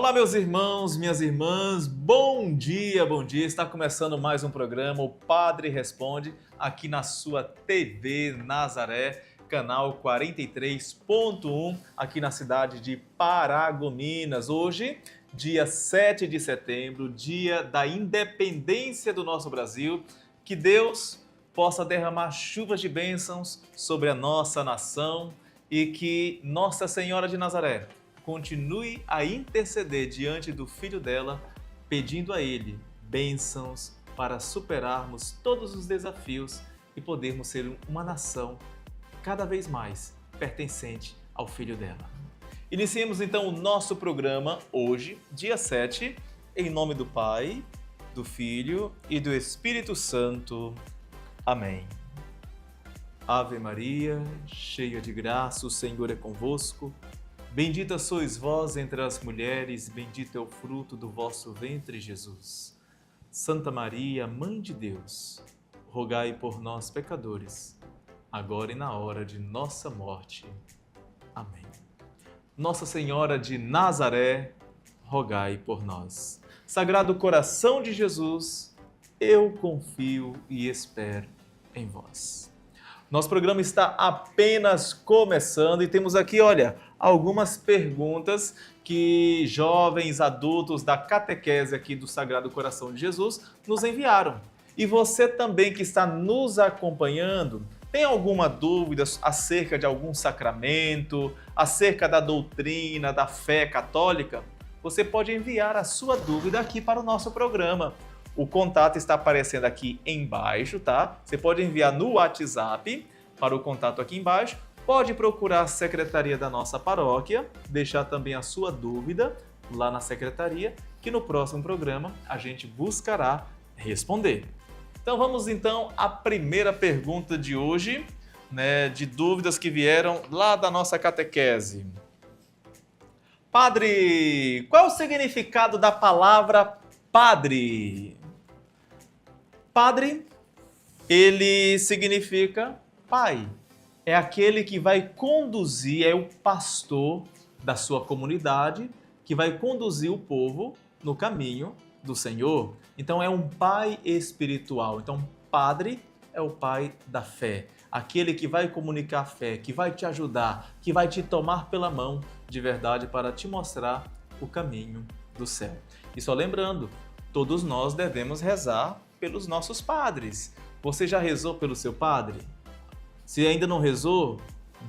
Olá, meus irmãos, minhas irmãs, bom dia, bom dia. Está começando mais um programa, o Padre Responde, aqui na sua TV Nazaré, canal 43.1, aqui na cidade de Paragominas. Hoje, dia 7 de setembro, dia da independência do nosso Brasil. Que Deus possa derramar chuvas de bênçãos sobre a nossa nação e que Nossa Senhora de Nazaré continue a interceder diante do Filho dela, pedindo a Ele bênçãos para superarmos todos os desafios e podermos ser uma nação cada vez mais pertencente ao Filho dela. Iniciemos então o nosso programa hoje, dia 7, em nome do Pai, do Filho e do Espírito Santo. Amém. Ave Maria, cheia de graça, o Senhor é convosco. Bendita sois vós entre as mulheres, bendito é o fruto do vosso ventre, Jesus. Santa Maria, Mãe de Deus, rogai por nós, pecadores, agora e na hora de nossa morte. Amém. Nossa Senhora de Nazaré, rogai por nós. Sagrado coração de Jesus, eu confio e espero em vós. Nosso programa está apenas começando e temos aqui, olha, algumas perguntas que jovens adultos da catequese aqui do Sagrado Coração de Jesus nos enviaram. E você também que está nos acompanhando, tem alguma dúvida acerca de algum sacramento, acerca da doutrina, da fé católica? Você pode enviar a sua dúvida aqui para o nosso programa. O contato está aparecendo aqui embaixo, tá? Você pode enviar no WhatsApp para o contato aqui embaixo. Pode procurar a secretaria da nossa paróquia, deixar também a sua dúvida lá na secretaria, que no próximo programa a gente buscará responder. Então vamos então à primeira pergunta de hoje, né, de dúvidas que vieram lá da nossa catequese. Padre, qual é o significado da palavra padre? Padre, ele significa pai. É aquele que vai conduzir, é o pastor da sua comunidade, que vai conduzir o povo no caminho do Senhor. Então é um pai espiritual. Então padre é o pai da fé. Aquele que vai comunicar a fé, que vai te ajudar, que vai te tomar pela mão de verdade para te mostrar o caminho do céu. E só lembrando, todos nós devemos rezar pelos nossos padres. Você já rezou pelo seu padre? Se ainda não rezou,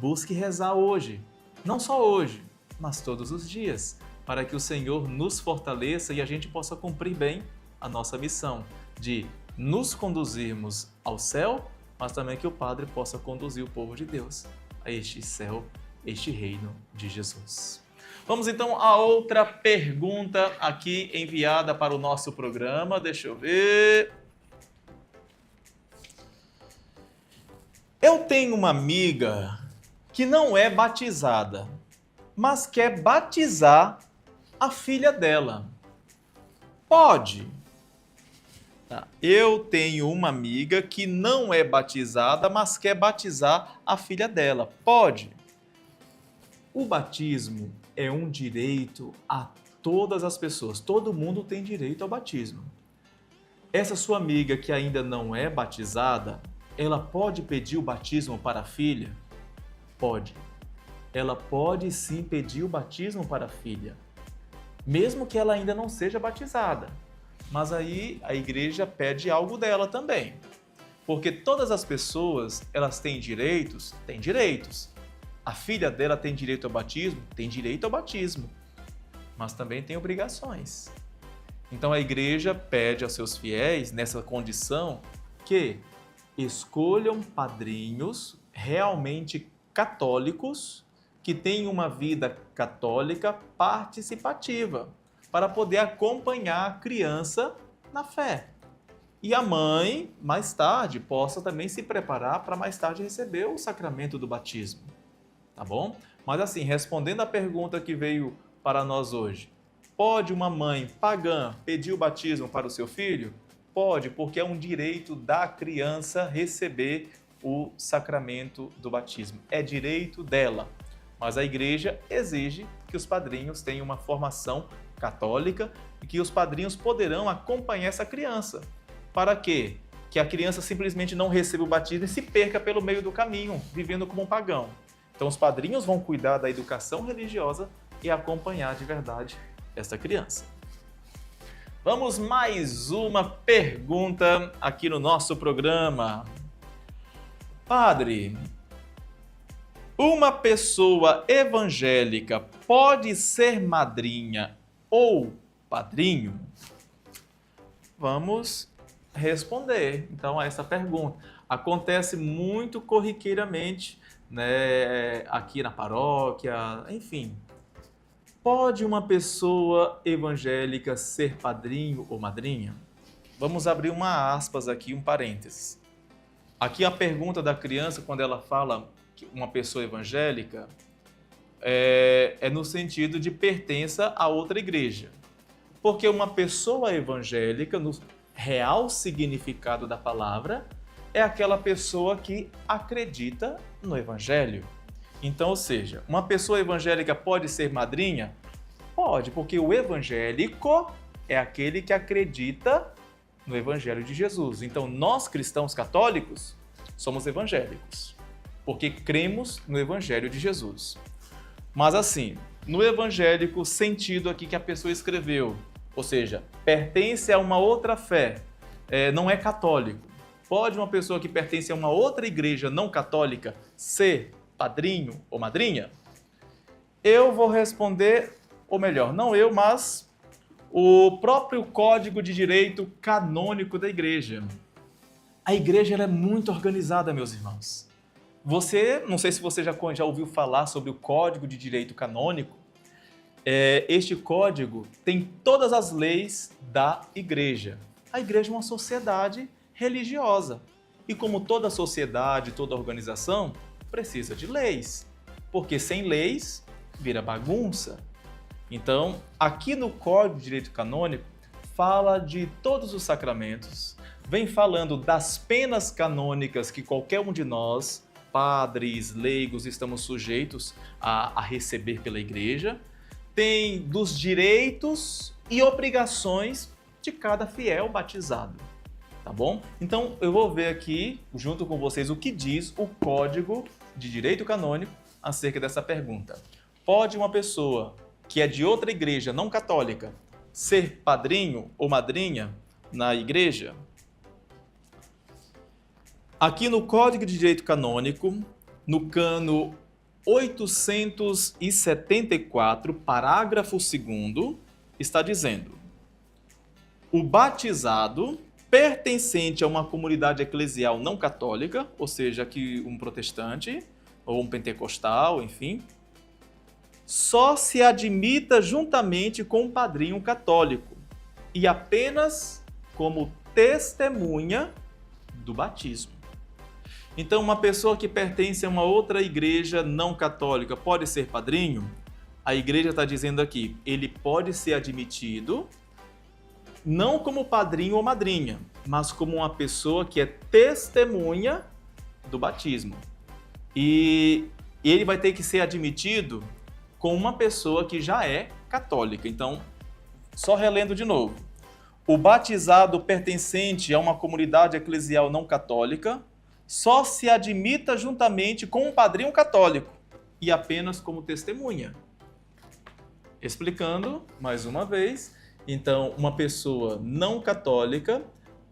busque rezar hoje. Não só hoje, mas todos os dias, para que o Senhor nos fortaleça e a gente possa cumprir bem a nossa missão de nos conduzirmos ao céu, mas também que o Padre possa conduzir o povo de Deus a este céu, este reino de Jesus. Vamos então a outra pergunta aqui enviada para o nosso programa. Deixa eu ver. Eu tenho uma amiga que não é batizada, mas quer batizar a filha dela. Pode? Tá. Eu tenho uma amiga que não é batizada, mas quer batizar a filha dela. Pode? O batismo é um direito a todas as pessoas. Todo mundo tem direito ao batismo. Essa sua amiga que ainda não é batizada, ela pode pedir o batismo para a filha? Pode. Ela pode sim pedir o batismo para a filha, mesmo que ela ainda não seja batizada. Mas aí a igreja pede algo dela também. Porque todas as pessoas, elas têm direitos? Têm direitos. A filha dela tem direito ao batismo? Tem direito ao batismo. Mas também tem obrigações. Então a igreja pede aos seus fiéis, nessa condição, que escolham padrinhos realmente católicos que tenham uma vida católica participativa para poder acompanhar a criança na fé. E a mãe, mais tarde, possa também se preparar para mais tarde receber o sacramento do batismo. Tá bom? Mas assim, respondendo à pergunta que veio para nós hoje, pode uma mãe pagã pedir o batismo para o seu filho? Pode, porque é um direito da criança receber o sacramento do batismo. É direito dela. Mas a igreja exige que os padrinhos tenham uma formação católica e que os padrinhos poderão acompanhar essa criança. Para quê? Que a criança simplesmente não receba o batismo e se perca pelo meio do caminho, vivendo como um pagão. Então os padrinhos vão cuidar da educação religiosa e acompanhar de verdade essa criança. Vamos mais uma pergunta aqui no nosso programa. Padre, uma pessoa evangélica pode ser madrinha ou padrinho? Vamos responder então a essa pergunta. Acontece muito corriqueiramente, né, aqui na paróquia, enfim. Pode uma pessoa evangélica ser padrinho ou madrinha? Vamos abrir uma aspas aqui, um parênteses. Aqui a pergunta da criança, quando ela fala que uma pessoa evangélica, é no sentido de pertença a outra igreja. Porque uma pessoa evangélica, no real significado da palavra, é aquela pessoa que acredita no evangelho. Então, ou seja, uma pessoa evangélica pode ser madrinha? Pode, porque o evangélico é aquele que acredita no evangelho de Jesus. Então, nós cristãos católicos somos evangélicos, porque cremos no evangelho de Jesus. Mas assim, no evangélico, sentido aqui que a pessoa escreveu, ou seja, pertence a uma outra fé, não é católico. Pode uma pessoa que pertence a uma outra igreja não católica ser padrinho ou madrinha? Eu vou responder, ou melhor, não eu, mas o próprio Código de Direito Canônico da Igreja. A igreja ela é muito organizada, meus irmãos. Não sei se você já ouviu falar sobre o Código de Direito Canônico. Este código tem todas as leis da igreja. A igreja é uma sociedade religiosa. E como toda sociedade, toda organização, precisa de leis. Porque sem leis, vira bagunça. Então, aqui no Código de Direito Canônico, fala de todos os sacramentos, vem falando das penas canônicas que qualquer um de nós, padres, leigos, estamos sujeitos a receber pela igreja, tem dos direitos e obrigações de cada fiel batizado, tá bom? Então, eu vou ver aqui, junto com vocês, o que diz o Código de Direito Canônico acerca dessa pergunta. Pode uma pessoa que é de outra igreja não católica ser padrinho ou madrinha na igreja? Aqui no Código de Direito Canônico, no cano 874, parágrafo 2º, está dizendo: o batizado pertencente a uma comunidade eclesial não católica, ou seja, aqui um protestante ou um pentecostal, enfim, só se admita juntamente com um padrinho católico e apenas como testemunha do batismo. Então, uma pessoa que pertence a uma outra igreja não católica pode ser padrinho? A igreja está dizendo aqui, ele pode ser admitido não como padrinho ou madrinha, mas como uma pessoa que é testemunha do batismo. E ele vai ter que ser admitido com uma pessoa que já é católica. Então, só relendo de novo. O batizado pertencente a uma comunidade eclesial não católica só se admita juntamente com um padrinho católico e apenas como testemunha. Explicando mais uma vez, então, uma pessoa não católica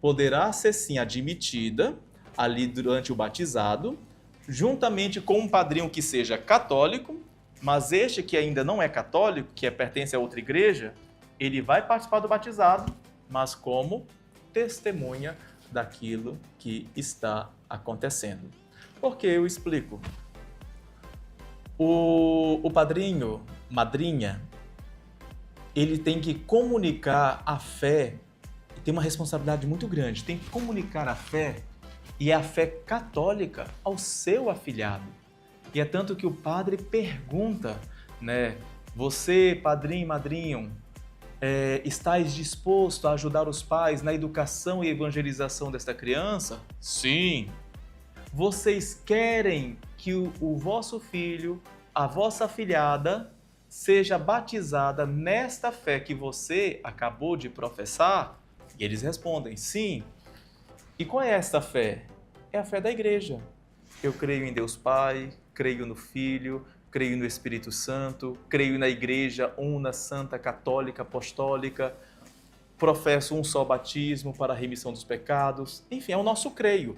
poderá ser sim admitida ali durante o batizado, juntamente com um padrinho que seja católico, mas este que ainda não é católico, que pertence a outra igreja, ele vai participar do batizado, mas como testemunha daquilo que está acontecendo. Por que eu explico? O padrinho, madrinha, ele tem que comunicar a fé, tem uma responsabilidade muito grande, tem que comunicar a fé, e a fé católica ao seu afilhado. E é tanto que o padre pergunta, né? Você, padrinho e madrinho, estáis disposto a ajudar os pais na educação e evangelização desta criança? Sim. Vocês querem que o vosso filho, a vossa afilhada, seja batizada nesta fé que você acabou de professar? E eles respondem, sim. E qual é esta fé? É a fé da igreja. Eu creio em Deus Pai, creio no Filho, creio no Espírito Santo, creio na igreja una, santa, católica, apostólica, professo um só batismo para a remissão dos pecados. Enfim, é o nosso creio,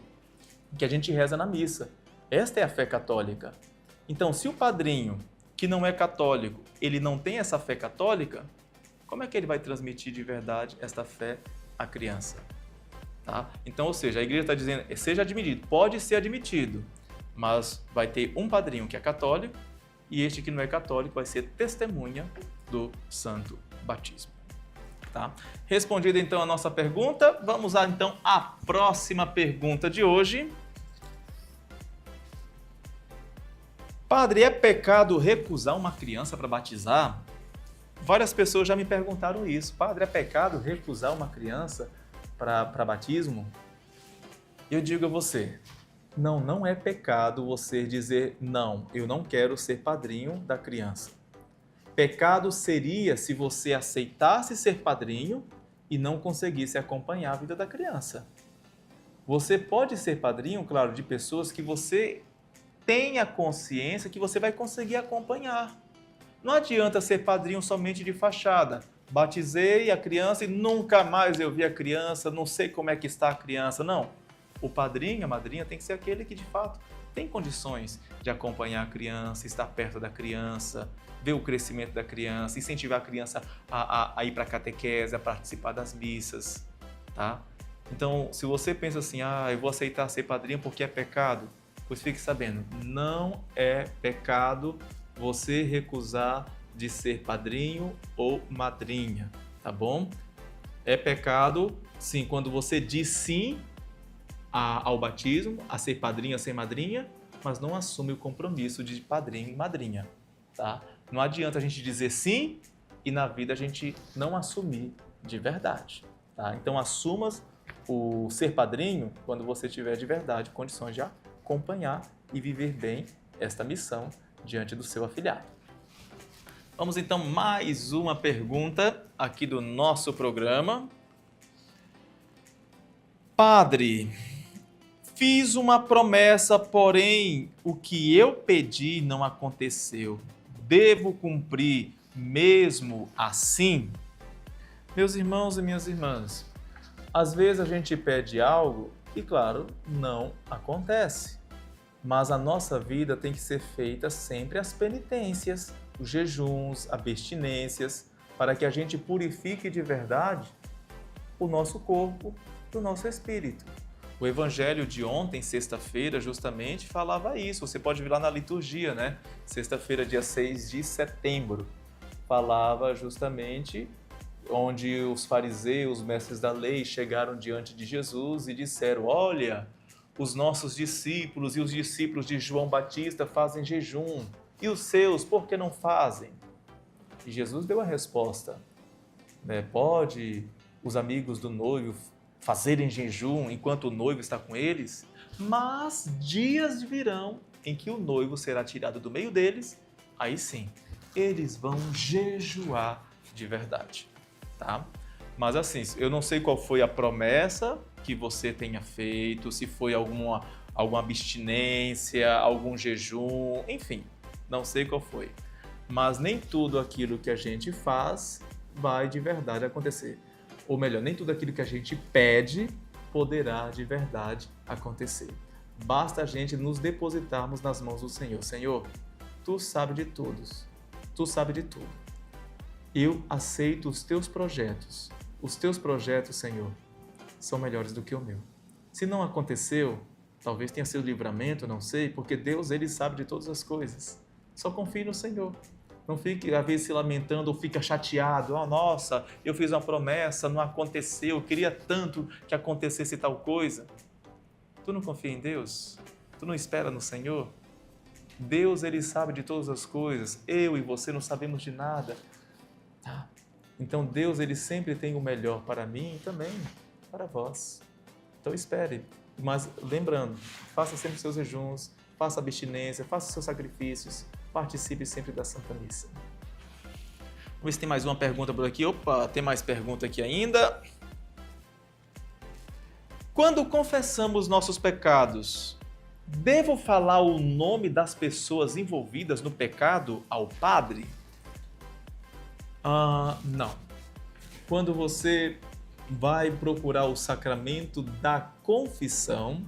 que a gente reza na missa. Esta é a fé católica. Então, se o padrinho, que não é católico, ele não tem essa fé católica, como é que ele vai transmitir de verdade esta fé à criança? Tá? Então, ou seja, a igreja está dizendo, seja admitido, pode ser admitido, mas vai ter um padrinho que é católico e este que não é católico vai ser testemunha do santo batismo. Tá? Respondida então a nossa pergunta, vamos lá então à próxima pergunta de hoje. Padre, é pecado recusar uma criança para batizar? Várias pessoas já me perguntaram isso. Padre, é pecado recusar uma criança para batismo? Eu digo a você, não é pecado você dizer não, eu não quero ser padrinho da criança. Pecado seria se você aceitasse ser padrinho e não conseguisse acompanhar a vida da criança. Você pode ser padrinho, claro, de pessoas que você tenha consciência que você vai conseguir acompanhar. Não adianta ser padrinho somente de fachada. Batizei a criança e nunca mais eu vi a criança, não sei como é que está a criança. Não. O padrinho, a madrinha tem que ser aquele que de fato tem condições de acompanhar a criança, estar perto da criança, ver o crescimento da criança, incentivar a criança a ir para a catequese, a participar das missas. Tá? Então, se você pensa assim, eu vou aceitar ser padrinho porque é pecado, pois fique sabendo, não é pecado você recusar de ser padrinho ou madrinha, tá bom? É pecado, sim, quando você diz sim ao batismo, a ser padrinho, a ser madrinha, mas não assume o compromisso de padrinho e madrinha, tá? Não adianta a gente dizer sim e na vida a gente não assumir de verdade, tá? Então assuma o ser padrinho quando você tiver de verdade condições de acompanhar e viver bem esta missão diante do seu afilhado. Vamos então mais uma pergunta aqui do nosso programa. Padre, fiz uma promessa, porém o que eu pedi não aconteceu. Devo cumprir mesmo assim? Meus irmãos e minhas irmãs, às vezes a gente pede algo e, claro, não acontece. Mas a nossa vida tem que ser feita sempre as penitências, os jejuns, abstinências, para que a gente purifique de verdade o nosso corpo e o nosso espírito. O evangelho de ontem, sexta-feira, justamente falava isso. Você pode ver lá na liturgia, né? Sexta-feira, dia 6 de setembro, falava justamente onde os fariseus, os mestres da lei, chegaram diante de Jesus e disseram, olha, os nossos discípulos e os discípulos de João Batista fazem jejum. E os seus, por que não fazem? E Jesus deu a resposta. Pode os amigos do noivo fazerem jejum enquanto o noivo está com eles? Mas dias virão em que o noivo será tirado do meio deles, aí sim, eles vão jejuar de verdade. Tá? Mas assim, eu não sei qual foi a promessa que você tenha feito, se foi alguma abstinência, algum jejum, enfim, não sei qual foi. Mas nem tudo aquilo que a gente faz vai de verdade acontecer. Ou melhor, nem tudo aquilo que a gente pede poderá de verdade acontecer. Basta a gente nos depositarmos nas mãos do Senhor. Senhor, Tu sabes de todos, Tu sabes de tudo. Eu aceito os Teus projetos. Os Teus projetos, Senhor, são melhores do que o meu. Se não aconteceu, talvez tenha sido livramento, não sei, porque Deus, Ele sabe de todas as coisas. Só confie no Senhor. Não fique, às vezes, se lamentando ou fica chateado. Nossa, eu fiz uma promessa, não aconteceu, eu queria tanto que acontecesse tal coisa. Tu não confia em Deus? Tu não espera no Senhor? Deus, Ele sabe de todas as coisas. Eu e você não sabemos de nada. Tá? Então, Deus, Ele sempre tem o melhor para mim e também para vós. Então, espere. Mas, lembrando, faça sempre seus jejuns, faça abstinência, faça seus sacrifícios, participe sempre da Santa Missa. ver se tem mais uma pergunta por aqui. Opa, tem mais pergunta aqui ainda. Quando confessamos nossos pecados, devo falar o nome das pessoas envolvidas no pecado ao padre? Não. Quando você vai procurar o sacramento da confissão,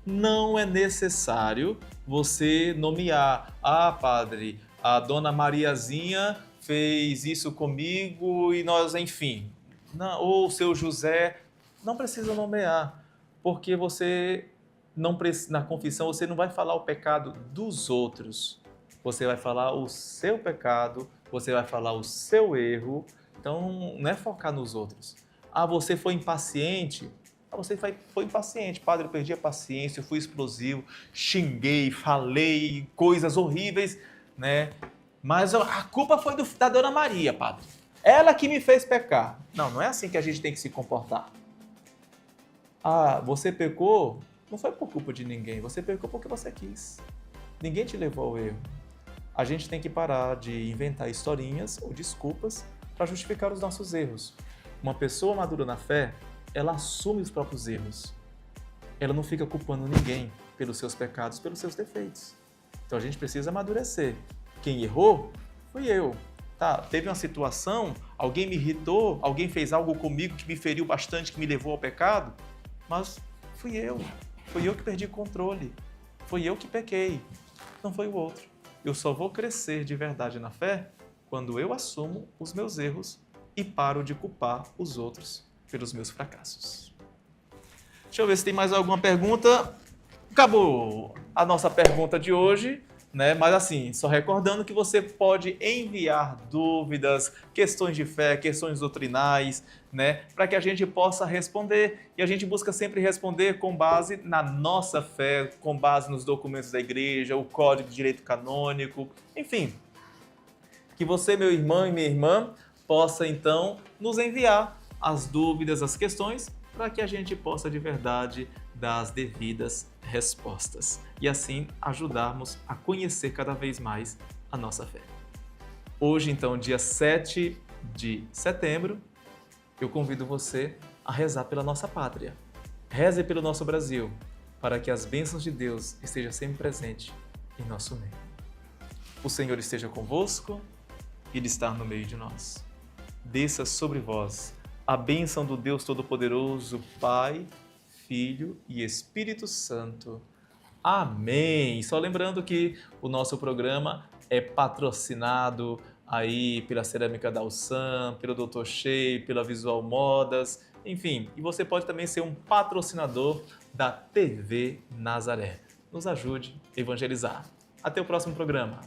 não é necessário você nomear: padre, a dona Mariazinha fez isso comigo e nós, enfim. Não, ou o seu José, não precisa nomear, porque você não na confissão você não vai falar o pecado dos outros. Você vai falar o seu pecado, você vai falar o seu erro. Então, não é focar nos outros. Você foi impaciente? Você foi impaciente. Padre, eu perdi a paciência, eu fui explosivo, xinguei, falei coisas horríveis, né? Mas a culpa foi da Dona Maria, padre. Ela que me fez pecar. Não é assim que a gente tem que se comportar. Você pecou? Não foi por culpa de ninguém. Você pecou porque você quis. Ninguém te levou ao erro. A gente tem que parar de inventar historinhas ou desculpas para justificar os nossos erros. Uma pessoa madura na fé, ela assume os próprios erros. Ela não fica culpando ninguém pelos seus pecados, pelos seus defeitos. Então a gente precisa amadurecer. Quem errou, fui eu. Teve uma situação, alguém me irritou, alguém fez algo comigo que me feriu bastante, que me levou ao pecado, mas fui eu. Fui eu que perdi o controle. Fui eu que pequei. Não foi o outro. Eu só vou crescer de verdade na fé quando eu assumo os meus erros e paro de culpar os outros pelos meus fracassos. Deixa eu ver se tem mais alguma pergunta. Acabou a nossa pergunta de hoje, né? Mas assim, só recordando que você pode enviar dúvidas, questões de fé, questões doutrinais, né? Para que a gente possa responder. E a gente busca sempre responder com base na nossa fé, com base nos documentos da igreja, o Código de Direito Canônico, enfim. Que você, meu irmão e minha irmã, possa então nos enviar as dúvidas, as questões, para que a gente possa de verdade dar as devidas respostas e assim ajudarmos a conhecer cada vez mais a nossa fé. Hoje, então, dia 7 de setembro, eu convido você a rezar pela nossa pátria. Reze pelo nosso Brasil, para que as bênçãos de Deus estejam sempre presentes em nosso meio. O Senhor esteja convosco e Ele está no meio de nós. Desça sobre vós a bênção do Deus Todo-Poderoso, Pai, Filho e Espírito Santo. Amém! Só lembrando que o nosso programa é patrocinado aí pela Cerâmica da Alçam, pelo Dr. Shea, pela Visual Modas, enfim. E você pode também ser um patrocinador da TV Nazaré. Nos ajude a evangelizar. Até o próximo programa.